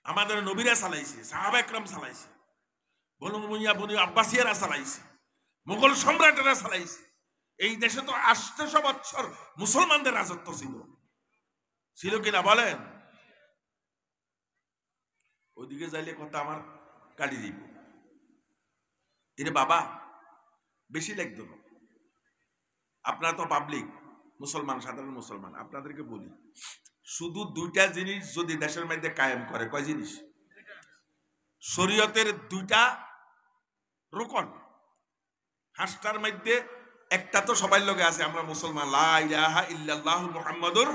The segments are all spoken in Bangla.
আমাদের নবীরা চালাইছে, সাহাবা একরাম চালাইছে, বনু উমাইয়া বনু আব্বাসিয়ারা চালাইছে, মুঘল সম্রাটেরা চালাইছে। এই দেশে তো 800 বছর মুসলমানদের রাজত্ব ছিল কিনা বলেন? ওইদিকে যাইলে কথা আমার কাটি দিব। এরে বাবা বেশি লাগত না। আপনারা তো পাবলিক মুসলমান, সাধারণ মুসলমান, আপনাদেরকে বলি শুধু 2টা জিনিস যদি দেশের মধ্যে কায়েম করে, কয় জিনিস? শরীয়তের 2টা রোকন, 5টার মধ্যে একটা তো সবাই লোকে আছে, আমরা মুসলমান, লা ইলাহা ইল্লাল্লাহু মুহাম্মাদুর।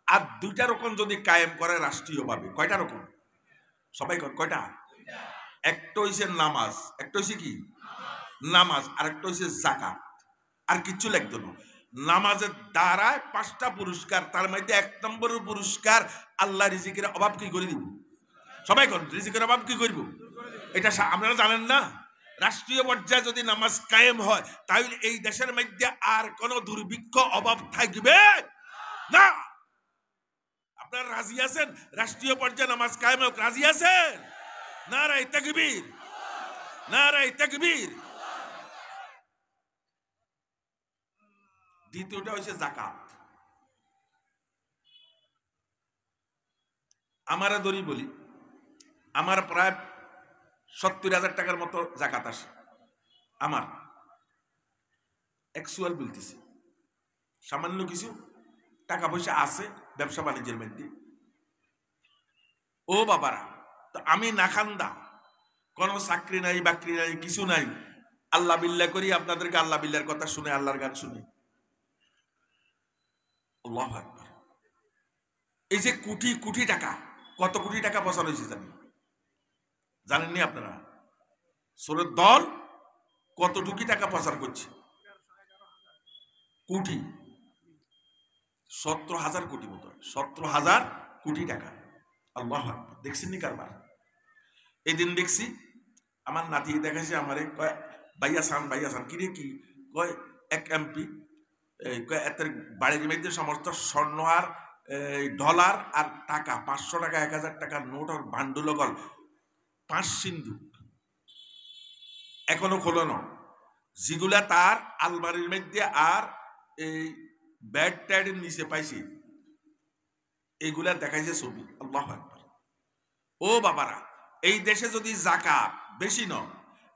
আর 2টা রোকন যদি কায়েম করে রাষ্ট্রীয়ভাবে, কয়টা রোকন? সবাই কয়টা? একটা হইছে নামাজ, একটা হইছে কি নামাজ, আর একটা হইছে যাকাত। আর কিচ্ছু লাগতো না। নামাজের দ্বারায় 5টা পুরস্কার, তার মধ্যে 1 নম্বরের পুরস্কার আল্লাহ রিজিকের অভাব কি করে দিব? সবাই কোন রিজিকের অভাব কি করব? এটা আপনারা জানেন না? রাষ্ট্রীয় পর্যায়ে যদি নামাজ কায়েম হয় তাহলে এই দেশের মধ্যে আর কোন দুর্ভিক্ষ অভাব থাকবে না। আপনারা রাজি আছেন রাষ্ট্রীয় পর্যায়ে নামাজ কায়েম হোক? রাজি আছেন? নারায়ে তাকবীর, নারায়ে তাকবীর। দ্বিতীয়টা হচ্ছে যাকাত। আমারা ধরি বলি, আমার প্রায় 70,000 টাকার মতো যাকাত আসে। আমার অ্যাকচুয়াল বলতেছি, সামান্য কিছু টাকা পয়সা আছে ব্যবসা বাণিজ্যের মধ্যে। ও বাবারা, তো আমি নাখান্দা, কোনো চাকরি নাই, বাকরি নাই, কিছু নাই, আল্লাহ বিল্লাহ করি, আপনাদেরকে আল্লাহ বিল্লাহর কথা শুনে, আল্লাহর গান শুনে। আল্লাহু আকবার। এই যে কোটি কোটি টাকা, কত কোটি টাকা প্রচার হয়েছে জানেননি আপনারা? সোরের দল কতটুকু টাকা প্রচার করছে? কোটি, 17,000 কোটি মতো, 17,000 কোটি টাকা। আল্লাহু আকবার। দেখছেন নি কারবার? এই দিন দেখছি আমার নাতি দেখাইছে আমারে, কয় ভাইয়া সান কিরে কি কয়, এক এমপি এত বাড়ির মধ্যে সমস্ত স্বর্ণ আর ডলার আর টাকা, 500 টাকা 1000 টাকার নোট আর বান্ডুল গল 5 সিন্ধু এখনো খোলানো, যেগুলা তার আলমারির মধ্যে আর এই ব্যাড ট্যাডের নিচে পাইছি, এইগুলা দেখাইছে ছবি। আল্লাহু আকবার। ও বাবারা, এই দেশে যদি যাকাত বেশি ন,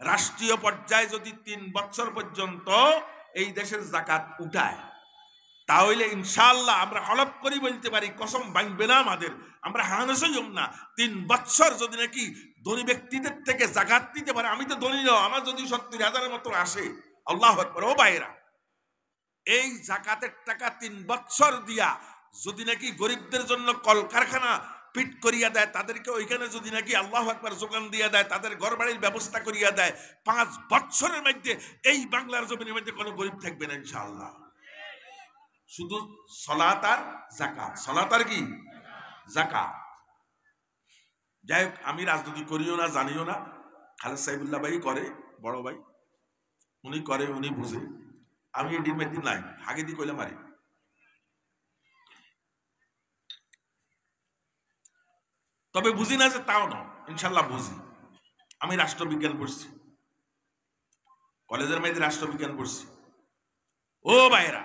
রাষ্ট্রীয় পর্যায়ে যদি 3 বছর পর্যন্ত এই দেশের যাকাত উঠায়, তাহলে ইনশাআল্লাহ আমরা হলফ করি বলতে পারি, কসম ভাঙবে না আমাদের, আমরা হানসইম না, 3 বছর যদি নাকি ধনী ব্যক্তিদের থেকে যাকাত দিতে পারে। আমি তো ধনী না, আমার যদি 70,000-এর মতো আসে, আল্লাহু আকবার। ও ভাইরা, এই যাকাতের টাকা 3 বছর দিয়া যদি নাকি গরিবদের জন্য কলকারখানা পিট করিয়া দেয়, তাদেরকে ওইখানে যদি নাকি আল্লাহু আকবার যোগান দিয়া দেয়, তাদের ঘরবাড়ির ব্যবস্থা করিয়া দেয়, 5 বছরের মধ্যে এই বাংলার জমিনের মধ্যে কোনো গরিব থাকবে না ইনশাআল্লাহ। শুধু সালাত আর যাকাত, সালাত আর কি যাকাত। যাই হোক, আমি রাজনীতি করিও না, জানিও না। খালেদ সাইফুল্লাহ ভাই করে, বড় ভাই, উনি করে, উনি বুঝে। আমি এডির মধ্যে নাই, আগে দিয়ে কইলে মারি। তবে বুঝি না যে তাও না, ইনশাল্লাহ বুঝি। আমি রাষ্ট্রবিজ্ঞান পড়ছি, কলেজের মধ্যে রাষ্ট্রবিজ্ঞান পড়ছি। ও ভাইরা,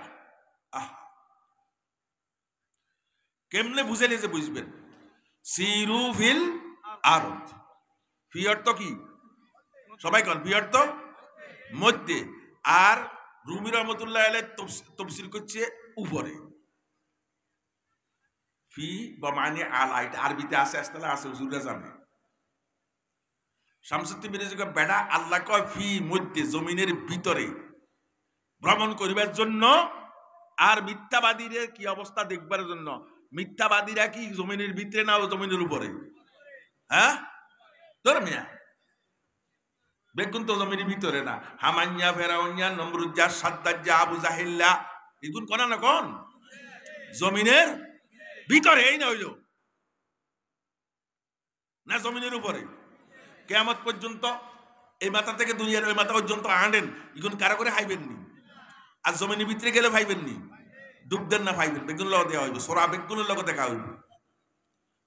কেমনে বুঝেলে যে বুঝবেন? সিরু ফিল আরদ, ফি অর্থ কি? সবাই কন ফি অর্থ মধ্যে, আর রুমি রহমতুল্লাহ আলাইহি তাফসীর করছে উপরে। ফি বা মানে আলা, এটা আরবিতে আছে, আসলে আছে, হুজুররা জানে। শামসুদ্দিন মিরাজী কয় বেটা, আল্লাহ কয় ফি মধ্যে, জমিনের ভিতরে ভ্রমণ করিবার জন্য, আর মিথ্যাবাদীদের কি অবস্থা দেখবার জন্য। মিথ্যাবাদীরা কি জমিনের ভিতরে না জমিনের উপরে? হ্যাঁ ধর্মিয়া বেগুন তো জমিনের ভিতরে না। হামান্যা, ফেরাউন্যা, নমরুদ্দা, সাদ্দাজ্জা, আবু জাহিল্লা, এগুন কোন না কোন জমিনের ভিতরে, এই না হইল না জমিনের উপরে। কিয়ামত পর্যন্ত এই মাথা থেকে দুনিয়ার ওই মাথা পর্যন্ত আনেন, এগুন কারো করে খাইবেন নি। আর জমিনের ভিতরে গেলে খাইবেন নি, ডুব দেন না, খাইবেন বেগুন লগ দেওয়া হইব, সোরা বেগুনের লগে দেখা হইব।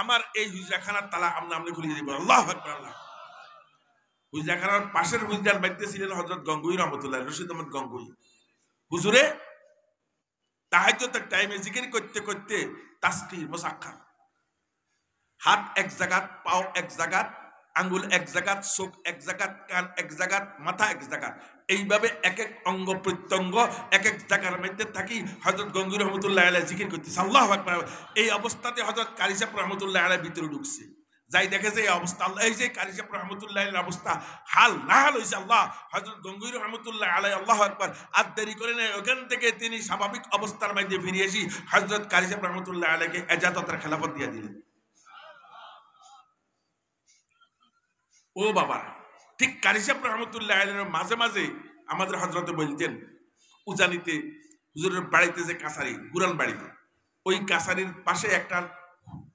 আমার এই হুজরাখানার তালা আপনি খুলিয়ে দিব। আল্লাহু আকবার। আল্লাহ হুজরাখানার পাশের হুজরার বাড়িতে ছিলেন হযরত গঙ্গুই রহমতুল্লাহ, রশিদ আহমদ গঙ্গুই। হুজুরে তাহাজ্জুদের টাইমে জিকির করতে করতে তাসবিহ মুসাক্কার, হাত এক জায়গাত, পাও এক জায়গাত, আঙ্গুল এক জায়গাত, চোখ এক জায়গাত, কান এক জায়গাত, মাথা এক জায়গাত, এইভাবে এক এক অঙ্গ প্রত্যঙ্গ এক এক জায়গার মধ্যে থাকি হযরত গঙ্গুই রহমতুল্লাহ আলাইহি জিকির করতেছে। আল্লাহু আকবার। এই অবস্থাতে হযরত কারি সাহেব রহমতুল্লাহ আলাইহি ভিতরে ঢুকছে, যাই দেখে যে এই অবস্থা, আল্লাহ এই যে কারি সাহেব রহমতুল্লাহ আলাইহির অবস্থা হাল নাহাল হয়েছে। আল্লাহ হযরত গঙ্গুই রহমতুল্লাহ আলাইহি আল্লাহু আকবার আর দেরি করে নেই, ওখান থেকে তিনি স্বাভাবিক অবস্থার মধ্যে ফিরে এসে হযরত কারি সাহেব রহমতুল্লাহ আলাইহিকে এজাজতের খেলাফত দিয়ে দিলেন। ও বাবা, ঠিক কারি সাহেব রহমতুল্লাহ আলাইহির মাঝে মাঝে আমাদের হযরতে বলতেন উজানিতে হুজুরের বাড়িতে যে কাছারি, গুরান বাড়িতে, ওই কাছারির পাশে একটা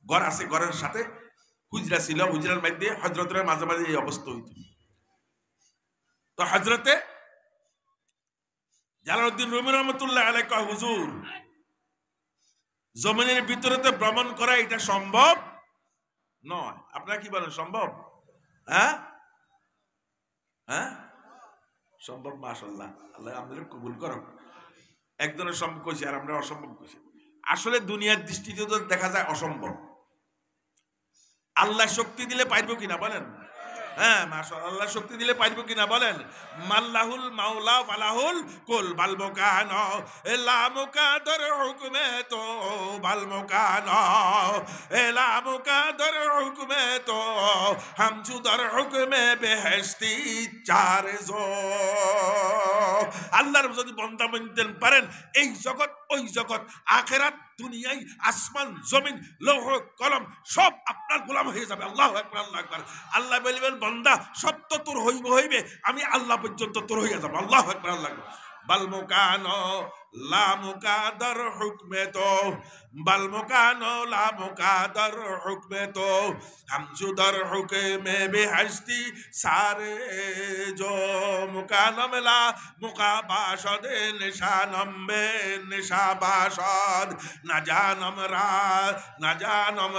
ঘর আছে, ঘরের সাথে হুজরা ছিল, হুজরার মধ্যে হযরতের মাঝে মাঝে এই অবস্থা হইত। তো হযরতে জালালউদ্দিন রুমি রহমতুল্লাহ আলাইহি কয়, হুজুর জমিনের ভিতরে তো ভ্রমণ করা এটা সম্ভব নয়। আপনারা কি বলেন, সম্ভব? হ্যাঁ হ্যাঁ সম্ভব। মাশাআল্লাহ, আল্লাহ আমাদের কবুল করুন। একজনের সম্ভব কইছি আর আমরা অসম্ভব কইছি। আসলে দুনিয়ার দৃষ্টিতে তো দেখা যায় অসম্ভব। আল্লাহ শক্তি দিলে পারবো কিনা বলেন? হ্যাঁ মাশাআল্লাহ, আল্লাহ শক্তি দিলে পারবো কিনা বলেন? মাল্লাহুল মাওলা ফালাহুল কুল বাল মুকান লা মুকাদর হুকমে তো বাল মুকান লা মুকাদর হুকমে তো হামজুদর হুকমে বেহেশতি চার জো। আল্লাহর যদি বান্দা মানতেন পারেন, এই জগৎ ওই জগৎ, আখিরাত দুনিয়ায়, আসমান জমিন লৌহ কলম সব আপনার গোলাম হয়ে যাবে। আল্লাহু আকবার। আল্লাহু আকবার। আল্লাহ বলবেন বান্দা সত্য তোর হইবে, আমি আল্লাহ পর্যন্ত তোর হইয়া যাব। আল্লাহু আকবার। আল্লাহু আকবার। বাল মুকানো লা মুকাদর হুকমে তো বাল মুকানো লা মুকাদর হুকমে তো হামজুদর হুকমে বেহেশতি সারে জো মুকানম লা মুকাবাশদ নিশানম বে নিশাবাশদ না জানম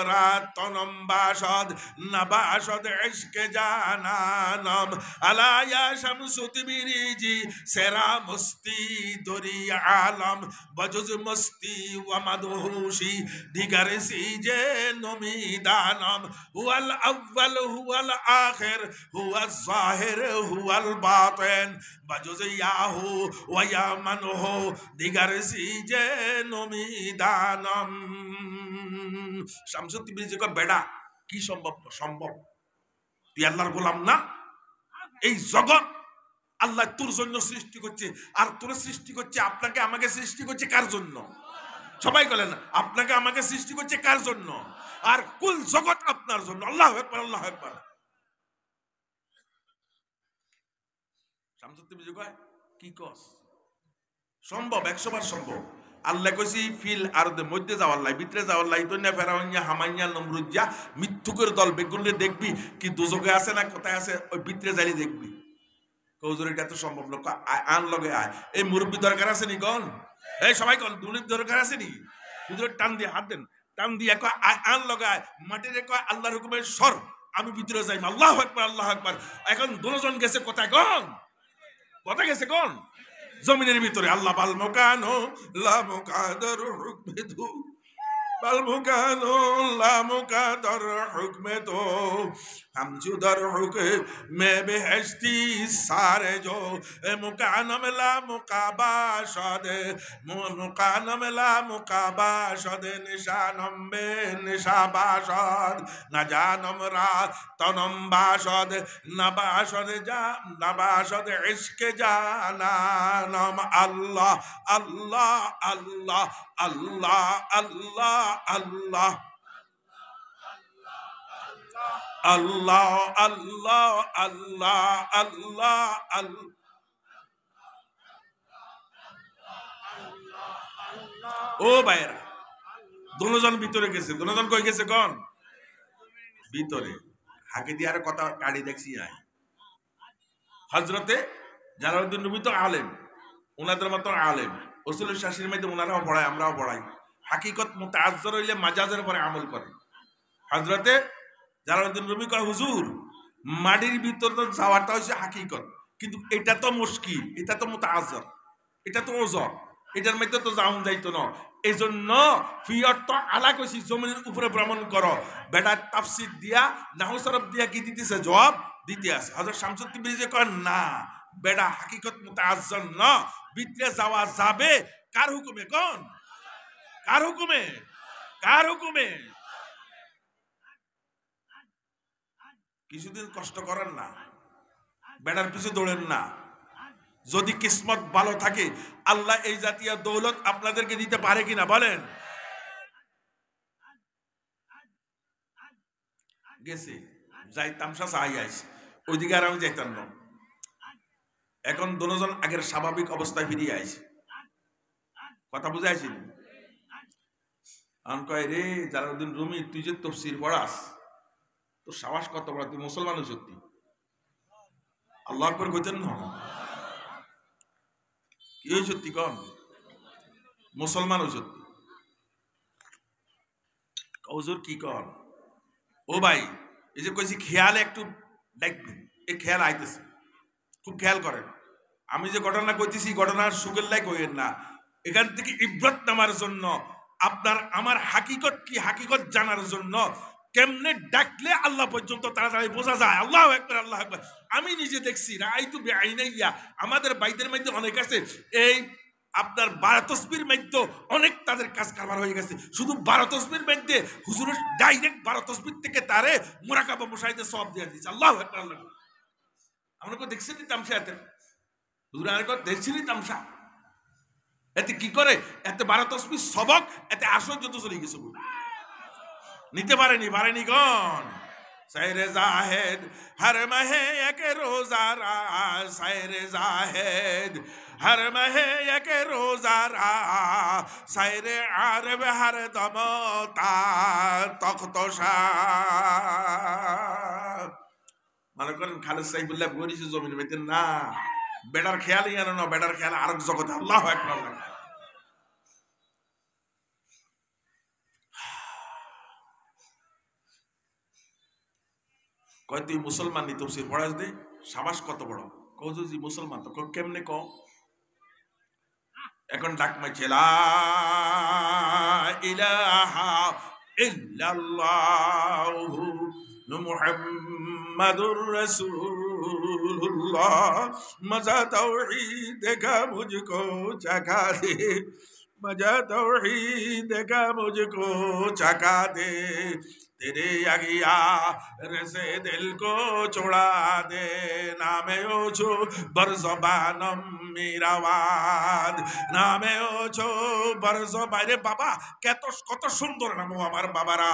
রাত তনম বাশদ না বাশদ ইশকে জানানম আলায়া শামসুত বিরিজি সেরা মুস্তি দরি আলম বজুজ মস্তি ওয়া মাদহুশি দিগার সিজে নমিদানম হুয়াল আউয়াল হুয়াল আখির হুয়াজ জাহির হুয়াল বাতিন বজুজ ইয়াহু ওয়া ইয়ামানহু দিগার সিজে নমিদানম। শামসুত বিরিজি কয়, বেড়া কি সম্ভব? সম্ভব। তুই আল্লাহর গোলাম না? এই জগৎ আল্লাহ তোর জন্য সৃষ্টি করছে, আর তোর সৃষ্টি করছে, আপনাকে আমাকে সৃষ্টি করছে কার জন্য? সবাই বলেন, আপনাকে আমাকে সৃষ্টি করছে কার জন্য? আর কুল জগৎ আপনার জন্য। আল্লাহু আকবার। আল্লাহু আকবার। শামসুদ্দিন বিজয় কয়, কি কস? সম্ভব, 100 বার সম্ভব। আল্লাহ কইছি ফিল আরদে মধ্যে যাওয়ার লাই, ভিতরে যাওয়ার লাই। দন্যা ফেরাউনিয়া হামাইয়া নমরুজ্জা মিথ্যুকের দল বেগুনে দেখবি কি দুজকে আছে না কোথায় আছে, ওই ভিতরে যাইলে দেখবি। কৌজুর এটা তো সম্ভব না, আন লগে আয়। এই মুরব্বী দরকার আছে নি কন? এই সবাই কন, দুনির দরকার আছে নি? হুজুরের টান দিয়ে হাত দেন, টান দিয়ে কয় আন লগে আয়। মাটিরে কয় আল্লাহর হুকুমের সর, আমি ভিতরে যাই। আল্লাহু আকবার। আল্লাহু আকবার। এখন দুজন গেছে কোথায় কন? কোথায় গেছে কন? জমিনের ভিতরে। আল্লাহ বাল মুকানো লা মুকাদর হুকমে তো বাল মুকানো লা মুকাদর হুকমে তো হামজুদর হুকমে বেহেশতি সারে জো মুকানম লা মুকাবাশদ মুকানম লা মুকাবাশদ নিশানম বে নিশাবাশদ না জানম রা তনম বাশদ না বাশদ যা না বাশদ ইশকে জানানম। আল্লাহ আল্লাহ আল্লাহ আল্লাহ আল্লাহ আল্লাহ আল্লাহ আল্লাহ আল্লাহ আল্লাহ আল্লাহ। ও ভাইরা, দুজন ভিতরে গেছে। দুজন কই গেছে কোন? ভিতরে। হাকে দিয়ে আর কথা কাড়ি দেখছি আয়। হযরতে জালালউদ্দিন রুমি তো আলেম, ওনাদের মতো আলেম। উসুলুল শাসির মধ্যে ওনারাও পড়ায়, আমরাও পড়াই। হাকিকত মুতাআজ্জর হইলে মাজাজের পরে আমল করে। হযরতে জালালউদ্দিন রুমি কয় হুজুর মাটির ভিতর তো যাওয়াটা হচ্ছে হাকিকত, কিন্তু এটা তো মুশকিল, এটা তো মুতাআজ্জার, এটা তো ওজর, এটার মধ্যে তো যাওন যাইতো না। এই জন্য ফিয়ত আলা কইছি জমিনের উপরে ভ্রমণ করো। বেটা তাফসীর দিয়া নাহু সরফ দিয়া কি দিতেছে জবাব দিতে আছে। হযরত শামসুদ্দিন বিজি কয় না বেটা হাকিকত মুতাআজ্জার না, ভিতরে যাওয়া যাবে কার হুকুমে? কোন কার হুকুমে? কার হুকুমে? কিছুদিন কষ্ট করেন না, বেটার পিছু দৌড়েন না। যদি কিসমত ভালো থাকে আল্লাহ এই জাতীয় দৌলত আপনাদেরকে দিতে পারে কিনা বলেন। গেছে যাই তামসা চাই আইছে, ওইদিকে আর আমি যাইতাম না। এখন দুজন আগের স্বাভাবিক অবস্থায় ফিরিয়ে আইছে। কথা বুঝে আইছি? আমি কয় রে জালালউদ্দিন রুমি তুই যে তাফসীর পড়াস, তোর সাহস কত বড়, তুই মুসলমান সত্যি? আল্লাহু আকবার কইতেন না? কি সত্যি কন? মুসলমান সত্যি? হুজুর কি কন? ও ভাই এই যে কইছি খেয়ালে একটু দেখবেন, এই খেয়াল আইতেছে, খুব খেয়াল করেন। আমি যে ঘটনা কইতেছি ঘটনার সুখের লাই কইেন না, এখান থেকে ইব্রত নেওয়ার জন্য, আপনার আমার হাকিকত কি হাকিকত জানার জন্য। কেমনে ডাকলে আল্লাহ পর্যন্ত তাড়াতাড়ি বোঝা যায়। আল্লাহু আকবার, আল্লাহু আকবার। আমি নিজে দেখছি, রাআইতু বিআইনাইয়া, আমাদের বাইদের মধ্যে অনেক আছে এই আপনার 12 তসবির মধ্যে অনেক তাদের কাজ কারবার হয়ে গেছে। শুধু 12 তসবির মধ্যে হুজুরের ডাইরেক্ট 12 তসবির থেকে তারে মুরাকাবা মুশাহিদা সওয়াব দিয়ে দিয়েছে। আল্লাহু আকবার, আল্লাহু আকবার। আমরা কো দেখছেন তামসা এতে, হুজুর আর কো দেখছেন তামসা এতে কি করে, এতে 12 তসবির সবক এতে আসর যত চলে গেছে, নিতে পারেনি গন। সাইরে জাহেদ হর মাহে এক রোজা রাজ, সাইরে জাহেদ হর মাহে এক রোজা রাজ, সাইরে আরব হর দম তার তখত শাহ। মনে করেন খালেদ সাইফুল্লাহ বলিছে জমির মধ্যে না, বেটার খেয়ালই আনো না, বেটার খেয়াল আরেক জগতে। আল্লাহু আকবার। কয় তুই মুসলমান নি তফসির পড়াস দে, সাবাস কত বড়। কও যে মুসলমান, তো কেমনে কও? এখন ডাক মাইছে লা ইলাহা ইল্লাল্লাহু মুহাম্মাদুর রাসূলুল্লাহ, মজা তাওহীদ का मुझको चखा दे, मजा तौहीद का मुझको चखा दे, तेरे अगिया से दिल को छोड़ा दे, नामे ओछो बरज़बानम मीरावाद, नामे ओछो बरज़। বাইরে বাবা কত সুন্দর নাম আমার বাবারা।